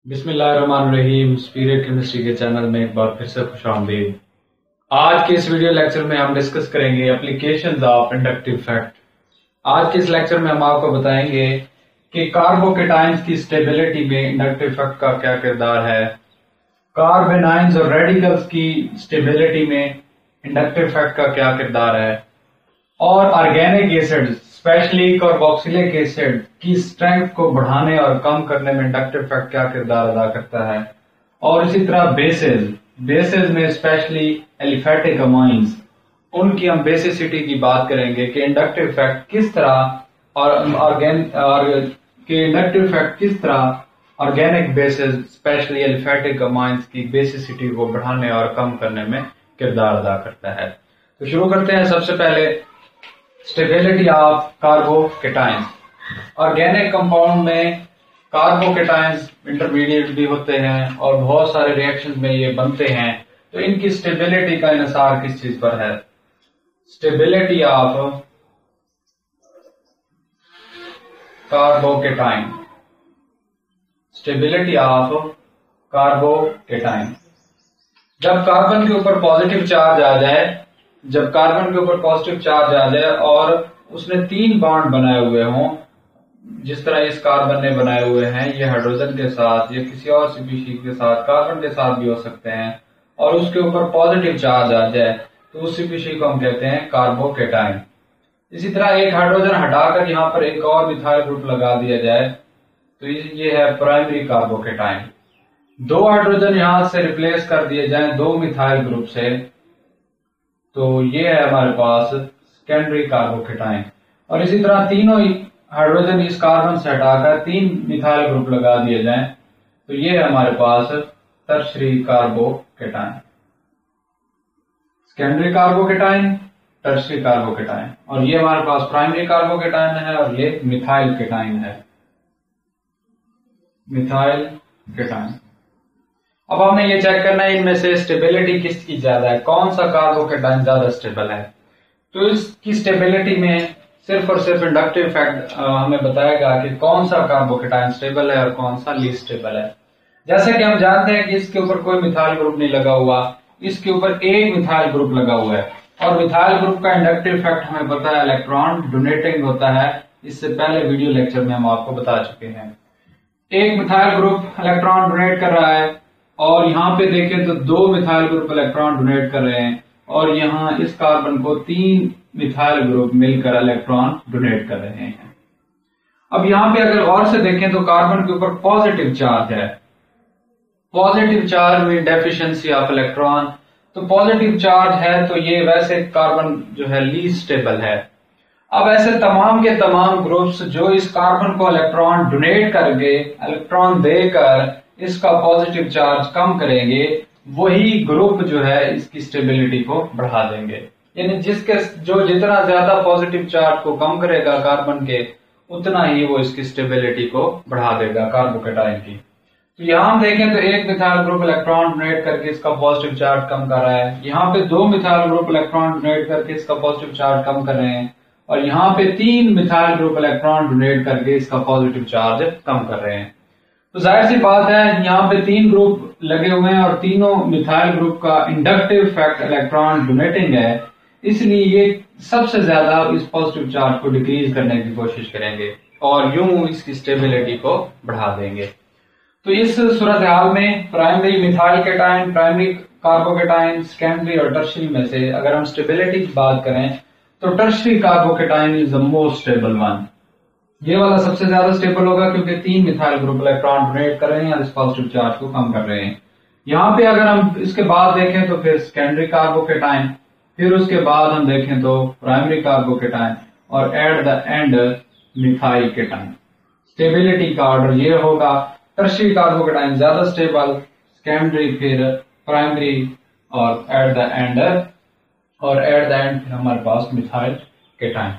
बिस्मिल्लाहिर्रहमानिर्रहीम। Spirit chemistry के channel में एक बार फिर से खुशामदीद। आज के इस वीडियो लेक्चर में हम डिस्कस करेंगे एप्लीकेशंस ऑफ इंडक्टिव फैक्ट। आज के इस लेक्चर में हम आपको बताएंगे कि कार्बोकेटाइंस की स्टेबिलिटी में इंडक्टिव फैक्ट का क्या किरदार है, कार्बेनाइंस और रेडिकल्स की स्टेबिलिटी में इंडक्टिव फैक्ट का क्या किरदार है, और organic acid specially carboxylic acid की स्ट्रेंथ को बढ़ाने और कम करने में इंडक्टिव फैक्ट क्या किरदार अदा करता है, और इसी तरह बेसेस में स्पेशली एलिफेटिक अमाइंस, उनकी हम बेसिसिटी की बात करेंगे कि इंडक्टिव फैक्ट किस तरह organic basis specially aliphatic amines की बेसिसिटी को बढ़ाने और कम करने में किरदार अदा करता है। तो शुरू करते हैं। सबसे पहले stability of carbocations. Organic compound में कार्बोकेटाइंस इंटरमीडिएट भी होते हैं और बहुत सारे रिएक्शन में ये बनते हैं, तो इनकी स्टेबिलिटी का इन्हिसार किस चीज पर है? Stability of carbocation. Stability of carbocation. जब कार्बन के ऊपर पॉजिटिव चार्ज आ जाए, और उसने 3 बॉन्ड बनाए हुए हों, जिस तरह इस कार्बन ने बनाए हुए हैं, ये हाइड्रोजन के साथ या किसी और स्पीशीज के साथ, कार्बन के साथ भी हो सकते हैं, और उसके ऊपर पॉजिटिव चार्ज आ जाए, तो उस स्पीशीज को हम कहते हैं कार्बोकेटाइन। इसी तरह एक हाइड्रोजन हटाकर यहां पर एक और मिथाइल ग्रुप लगा दिया जाए, तो ये है प्राइमरी कार्बोकेटाइन। 2 हाइड्रोजन यहां से रिप्लेस कर दिए जाएं 2 मिथाइल ग्रुप से, तो ये है हमारे पास सेकेंडरी कार्बोकेटाइन। और इसी तरह तीनों हाइड्रोजन इस कार्बन से हटाकर 3 मिथाइल ग्रुप लगा दिए जाएं, तो ये है हमारे पास tertiary carbocation. Secondary carbocation, tertiary carbocation, और ये हमारे पास प्राइमरी कार्बोकेटाइन है, और ये मिथाइल केटाइन है, मिथाइल केटाइन। अब हमने ये चेक करना है इनमें से स्टेबिलिटी किसकी ज्यादा है, कौन सा कार्बोकेटाइन ज्यादा स्टेबल है। तो इसकी स्टेबिलिटी में सिर्फ और सिर्फ इंडक्टिव फैक्ट हमें बताएगा कि कौन सा कार्बोकेटाइन स्टेबल है और कौन सा लीस्ट स्टेबल है। जैसे कि हम जानते हैं कि इसके ऊपर कोई मिथाइल ग्रुप नहीं लगा हुआ, इसके ऊपर एक मिथाइल ग्रुप लगा हुआ है, और मिथाइल ग्रुप का इंडक्टिव फैक्ट हमें पता है इलेक्ट्रॉन डोनेटिंग होता है। इससे पहले वीडियो लेक्चर में हम आपको बता चुके हैं। एक मिथाइल ग्रुप इलेक्ट्रॉन डोनेट कर रहा है, और यहां पे देखें तो 2 मिथाइल ग्रुप इलेक्ट्रॉन डोनेट कर रहे हैं, और यहां इस कार्बन को 3 मिथाइल ग्रुप मिलकर इलेक्ट्रॉन डोनेट कर रहे हैं। अब यहां पे अगर गौर से देखें तो कार्बन के ऊपर पॉजिटिव चार्ज है, पॉजिटिव चार्ज में डेफिशिएंसी ऑफ इलेक्ट्रॉन। तो पॉजिटिव चार्ज है तो ये वैसे कार्बन जो है लीस्ट स्टेबल है। अब ऐसे तमाम के तमाम ग्रुप्स जो इस कार्बन को इलेक्ट्रॉन डोनेट करके, इलेक्ट्रॉन देकर इसका पॉजिटिव चार्ज कम करेंगे, वही ग्रुप जो है इसकी स्टेबिलिटी को बढ़ा देंगे। यानी जितना ज्यादा पॉजिटिव चार्ज को कम करेगा कार्बन के, उतना ही वो इसकी स्टेबिलिटी को बढ़ा देगा कार्बोकेटाइन की। तो यहां हम देखें तो एक मिथाइल ग्रुप इलेक्ट्रॉन डोनेट करके इसका पॉजिटिव चार्ज कम कर रहा है, यहाँ पे 2 मिथाइल ग्रुप इलेक्ट्रॉन डोनेट करके इसका पॉजिटिव चार्ज कम कर रहे हैं, और यहाँ पे 3 मिथाइल ग्रुप इलेक्ट्रॉन डोनेट करके इसका पॉजिटिव चार्ज कम कर रहे हैं। तो जाहिर सी बात है यहाँ पे 3 ग्रुप लगे हुए हैं, और तीनों मिथाइल ग्रुप का इंडक्टिव फैक्ट इलेक्ट्रॉन डोनेटिंग है, इसलिए ये सबसे ज्यादा इस पॉजिटिव चार्ज को डिक्रीज करने की कोशिश करेंगे, और यूं इसकी स्टेबिलिटी को बढ़ा देंगे। तो इस सूरत हाल में primary methyl cation, primary carbocation, secondary और टर्शरी में से अगर हम स्टेबिलिटी की बात करें तो tertiary carbocation is the most stable one. ये वाला सबसे ज्यादा स्टेबल होगा क्योंकि 3 मिथाइल ग्रुप इलेक्ट्रॉन डोनेट कर रहे हैं और इस पॉजिटिव चार्ज को कम कर रहे हैं। यहाँ पे अगर हम इसके बाद देखें तो फिर सेकेंडरी कार्बोकेटाइन, फिर उसके बाद हम देखें तो प्राइमरी कार्बोकेटाइन, और at the end methyl cation. Stability का ऑर्डर ये होगा, टर्शरी कार्बोकेटाइन ज्यादा स्टेबल, सेकेंडरी, फिर प्राइमरी, और एट द एंड फिर हमारे पास मिथाइल केटाइन।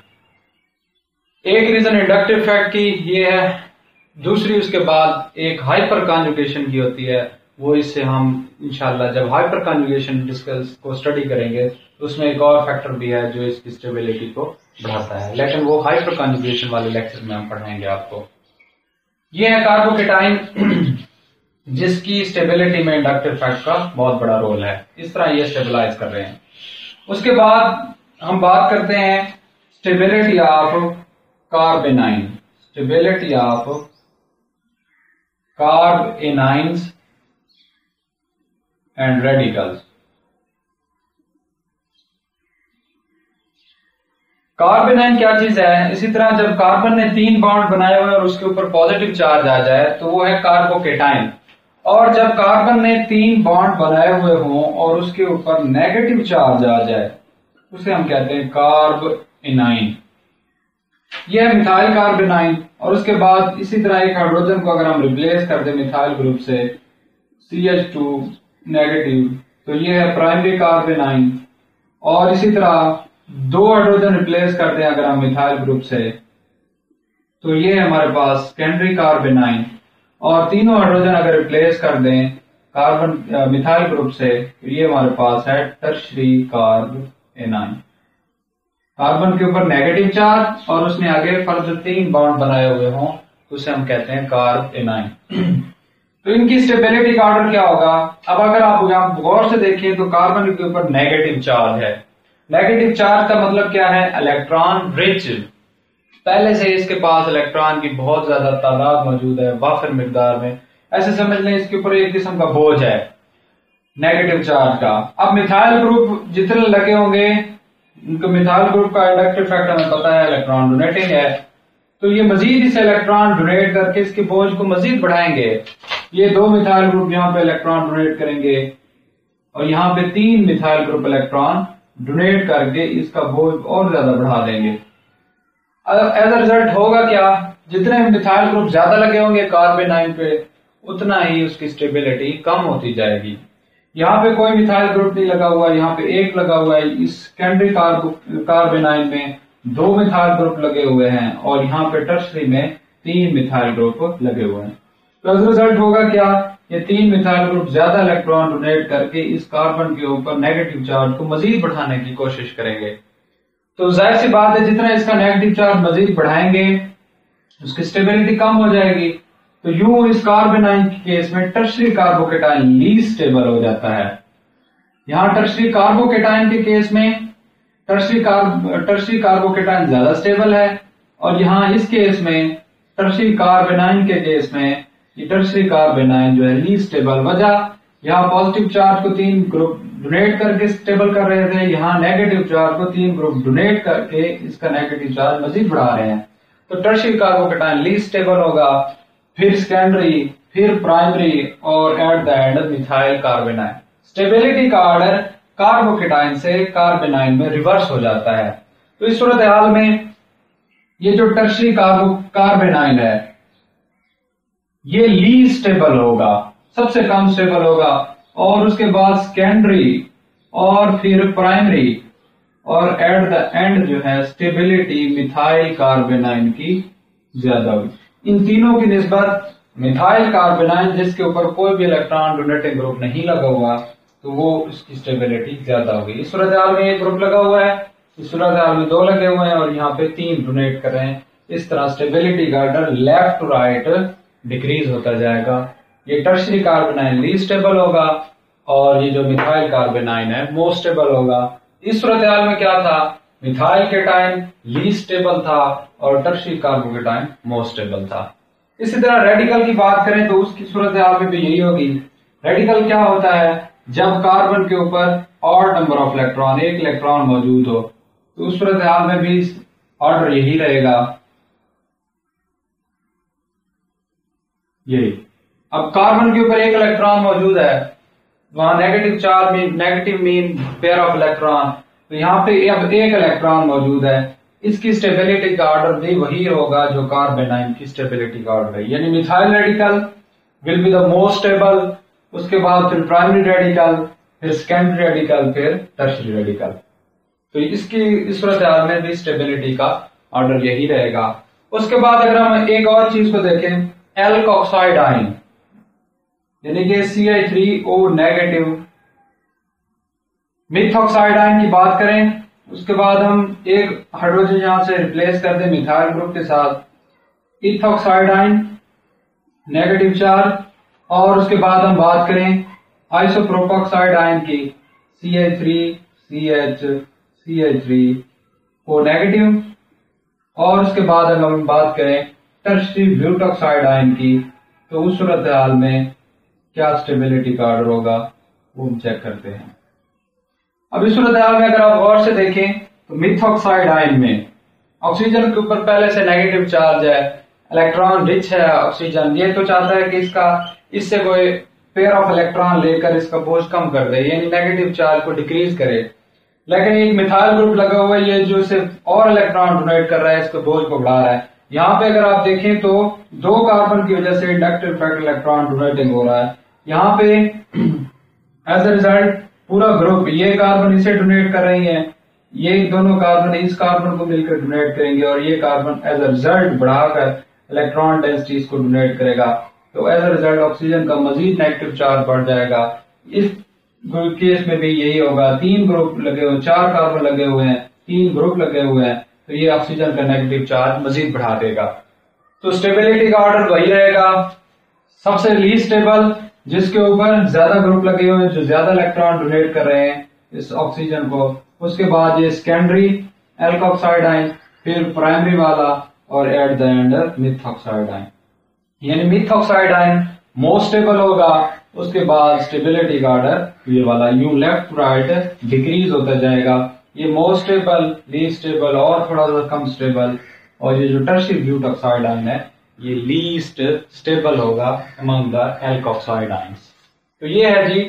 एक रीजन इंडक्टिव फैक्ट की ये है, दूसरी उसके बाद एक हाइपर कॉन्जुगेशन की होती है। वो इससे हम इंशाल्लाह जब हाइपर कॉन्जुगेशन डिस्कस को स्टडी करेंगे तो उसमें एक और फैक्टर भी है जो इसकी स्टेबिलिटी को बढ़ाता है, लेकिन वो हाइपर कॉन्जुगेशन वाले लेक्चर में हम पढ़ाएंगे आपको। ये है कार्बोकेटाइन। जिसकी स्टेबिलिटी में इंडक्टिव इफेक्ट का बहुत बड़ा रोल है। इस तरह ये स्टेबलाइज कर रहे हैं। उसके बाद हम बात करते हैं stability of carbanion, stability of carbanions and radicals. Carbanion क्या चीज है? इसी तरह जब कार्बन ने 3 बॉन्ड बनाए हुए और उसके ऊपर पॉजिटिव चार्ज आ जाए तो वो है कार्बोकेटाइन, और जब कार्बन ने 3 बॉन्ड बनाए हुए हों और उसके ऊपर नेगेटिव चार्ज आ जाए उसे हम कहते हैं कार्बेनाइन। यह है मिथाइल कार्बेनाइन। और उसके बाद इसी तरह एक हाइड्रोजन को अगर हम रिप्लेस कर दें मिथाइल ग्रुप से CH2 नेगेटिव, तो ये है प्राइमरी कार्बेनाइन। और इसी तरह 2 हाइड्रोजन रिप्लेस कर दें अगर हम मिथाइल ग्रुप से, तो ये है हमारे पास सेकेंडरी कार्बेनाइन। और तीनों हाइड्रोजन अगर रिप्लेस कर दें कार्बन मिथाइल ग्रुप से, तो ये हमारे पास है टर्शरी कार्बेनाइन। कार्बन के ऊपर नेगेटिव चार्ज और उसने आगे फर्दर 3 बॉन्ड बनाए हुए हों तो उसे हम कहते हैं कार्बेनाइन। तो इनकी स्टेबिलिटी का ऑर्डर क्या होगा? अब अगर आप यहां गौर से देखें तो कार्बन के ऊपर नेगेटिव चार्ज है। नेगेटिव चार्ज का मतलब क्या है? Electron rich. पहले से इसके पास इलेक्ट्रॉन की बहुत ज्यादा तादाद मौजूद है वाफिर मिकदार में। ऐसे समझ लें इसके ऊपर एक किस्म का बोझ है नेगेटिव चार्ज का। अब मिथाइल ग्रुप जितने लगे होंगे, उनको मिथाइल ग्रुप का इंडक्टिव इफेक्ट हमें पता है, इलेक्ट्रॉन डोनेटिंग है, तो ये मजीद इसे इलेक्ट्रॉन डोनेट करके इसके बोझ को मजीद बढ़ाएंगे। ये 2 मिथाइल ग्रुप यहाँ पे इलेक्ट्रॉन डोनेट करेंगे और यहाँ पे 3 मिथाइल ग्रुप इलेक्ट्रॉन डोनेट करके इसका बोझ और ज्यादा बढ़ा देंगे। एज अ रिजल्ट होगा क्या? जितने मिथाइल ग्रुप ज्यादा लगे होंगे कार्बेनाइन पे, उतना ही उसकी स्टेबिलिटी कम होती जाएगी। यहाँ पे कोई मिथाइल ग्रुप नहीं लगा हुआ, यहाँ पे 1 लगा हुआ है। इस सेकेंडरी कार्बेनाइन में 2 मिथाइल ग्रुप लगे हुए हैं और यहाँ पे टर्शरी में 3 मिथाइल ग्रुप लगे हुए हैं। तो एज रिजल्ट होगा क्या? ये 3 मिथाइल ग्रुप ज्यादा इलेक्ट्रॉन डोनेट करके इस कार्बन के ऊपर नेगेटिव चार्ज को मजीद बढ़ाने की कोशिश करेंगे। तो जाहिर सी बात है जितना इसका नेगेटिव चार्ज मजीद बढ़ाएंगे उसकी स्टेबिलिटी कम हो जाएगी। तो यूं इस कार्बेनाइन के केस में टर्शरी कार्बोकेटाइन लीस्ट स्टेबल हो जाता है। यहां टर्शरी कार्बोकेटाइन के केस में टर्शरी कार्बोकेटाइन ज्यादा स्टेबल है, और यहां इस केस में टर्शरी कार्बेनाइन के केस में ये टर्शरी कार्बेनाइन जो है लीस्ट स्टेबल। वजह, यहाँ पॉजिटिव चार्ज को 3 ग्रुप डोनेट करके स्टेबल कर रहे थे, यहाँ नेगेटिव चार्ज को 3 ग्रुप डोनेट करके इसका नेगेटिव चार्ज मजीद बढ़ा रहे हैं। तो टर्शरी कार्बोकेटाइन लीस्ट स्टेबल होगा, फिर सेकेंडरी, फिर प्राइमरी और at the end methyl कार्बेनाइन। Stability का ऑर्डर कार्बोकेटाइन से कार्बेनाइन में रिवर्स हो जाता है। तो इस सूरत हाल में ये जो टर्शरी कार्बेनाइन है ये लीस्ट स्टेबल होगा, सबसे कम स्टेबल होगा, और उसके बाद सेकेंडरी और फिर प्राइमरी और एट द एंड जो है स्टेबिलिटी मिथाइल कार्बेनाइन की ज्यादा होगी। इन तीनों की निस्बत मिथाइल कार्बेनाइन जिसके ऊपर कोई भी इलेक्ट्रॉन डोनेटिंग ग्रुप नहीं लगा हुआ, तो वो इसकी स्टेबिलिटी ज्यादा होगी। इस सूरत हाल में 1 ग्रुप लगा हुआ है, इस सूरत हाल में 2 लगे हुए हैं और यहाँ पे 3 डोनेट कर रहे हैं। इस तरह स्टेबिलिटी का order left to right decrease होता जाएगा। ये टर्शरी कार्बेनाइन लीस्ट स्टेबल होगा और ये जो मिथाइल कार्बेनाइन है मोस्ट स्टेबल होगा। इस सूरत हाल में क्या था? मिथाइल केटाइन लीस्ट स्टेबल था और टर्शरी कार्बोकेटाइन मोस्ट स्टेबल था। इसी तरह रेडिकल की बात करें तो उसकी सूरत हाल में भी यही होगी। रेडिकल क्या होता है? जब कार्बन के ऊपर odd number of electron, 1 electron मौजूद हो, तो उस सूरत हाल में भी ऑर्डर यही रहेगा, यही। अब कार्बन के ऊपर 1 इलेक्ट्रॉन मौजूद है, वहां नेगेटिव चार्ज में negative mean pair of electron, तो यहाँ पे अब 1 इलेक्ट्रॉन मौजूद है। इसकी स्टेबिलिटी का ऑर्डर भी वही होगा जो कार्बेनाइन की स्टेबिलिटी का ऑर्डर है, यानी methyl radical will be the most stable, उसके बाद फिर प्राइमरी रेडिकल, फिर सेकेंडरी रेडिकल, फिर टर्शरी रेडिकल। तो इसकी इस सूरत हाल में भी स्टेबिलिटी का ऑर्डर यही रहेगा। उसके बाद अगर हम एक और चीज को देखें, एल्कोक्साइड आयन यानी कि CH3O नेगेटिव मिथॉक्साइड आयन की बात करें, उसके बाद हम एक हाइड्रोजन यहां से रिप्लेस कर दें मिथाइल ग्रुप के साथ, इथॉक्साइड आयन नेगेटिव चार्ज, और उसके बाद हम बात करें आइसोप्रोपोक्साइड आयन की, CH3 CH CH3 वो नेगेटिव। और उसके बाद अगर हम बात करें टर्शियरी ब्यूटॉक्साइड आयन की, तो उस सूरत हाल में क्या स्टेबिलिटी का ऑर्डर होगा वो हम चेक करते हैं। अब इस सूरत हाल में अगर आप गौर से देखें तो मिथॉक्साइड आयन में ऑक्सीजन के ऊपर पहले से नेगेटिव चार्ज है, इलेक्ट्रॉन रिच है ऑक्सीजन, ये तो चाहता है कि इससे कोई पेयर ऑफ इलेक्ट्रॉन लेकर इसका बोझ कम कर दे, यानी नेगेटिव चार्ज को डिक्रीज करे। लेकिन एक मिथाइल ग्रुप लगा हुआ है ये जो सिर्फ और इलेक्ट्रॉन डोनेट कर रहा है, इसको बोझ को बढ़ा रहा है। यहाँ पे अगर आप देखें तो 2 कार्बन की वजह से इंडक्टिव इफेक्ट इलेक्ट्रॉन डोनेटिंग हो रहा है। यहाँ पे एज ए रिजल्ट पूरा ग्रुप, ये कार्बन इसे डोनेट कर रही है, ये दोनों कार्बन इस कार्बन को मिलकर डोनेट करेंगे और ये कार्बन एज ए रिजल्ट बढ़ाकर इलेक्ट्रॉन डेंसिटीज को डोनेट करेगा। तो एज ए रिजल्ट ऑक्सीजन का मजीद नेगेटिव चार्ज बढ़ जाएगा। इस केस में भी यही होगा, 3 ग्रुप लगे हुए, 4 कार्बन लगे हुए हैं, 3 ग्रुप लगे हुए हैं, तो ये ऑक्सीजन का नेगेटिव चार्ज मजीद बढ़ा देगा। तो स्टेबिलिटी का ऑर्डर वही रहेगा, सबसे लीस्ट स्टेबल जिसके ऊपर ज्यादा ग्रुप लगे हुए हैं, जो ज्यादा इलेक्ट्रॉन डोनेट कर रहे हैं इस ऑक्सीजन को, उसके बाद ये सेकेंडरी एल्कोक्साइड आयन, फिर प्राइमरी वाला और at the end methoxide ion. यानी मिथॉक्साइड आयन मोस्ट स्टेबल होगा, उसके बाद स्टेबिलिटी का ऑर्डर ये वाला यूं लेफ्ट राइट डिक्रीज होता जाएगा। ये मोस्ट स्टेबल, लीस्ट स्टेबल और थोड़ा सा कम स्टेबल, और ये जो टर्शियरी ब्यूटॉक्साइड आयन है ये लीस्ट स्टेबल होगा अमंग द एल्कोक्साइड आयंस। तो ये है जी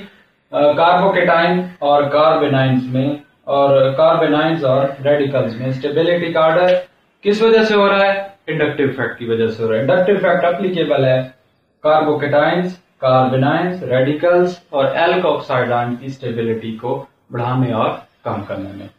कार्बोकेटाइन और कार्बेनाइंस में, और कार्बेनाइंस और रेडिकल्स में स्टेबिलिटी का ऑर्डर किस वजह से हो रहा है? इंडक्टिव इफेक्ट की वजह से हो रहा है। इंडक्टिव इफेक्ट एप्लीकेबल है कार्बोकेटाइंस, कार्बेनाइंस, रेडिकल्स और एल्कोक्साइड आयन की स्टेबिलिटी को बढ़ाने और कम करने में।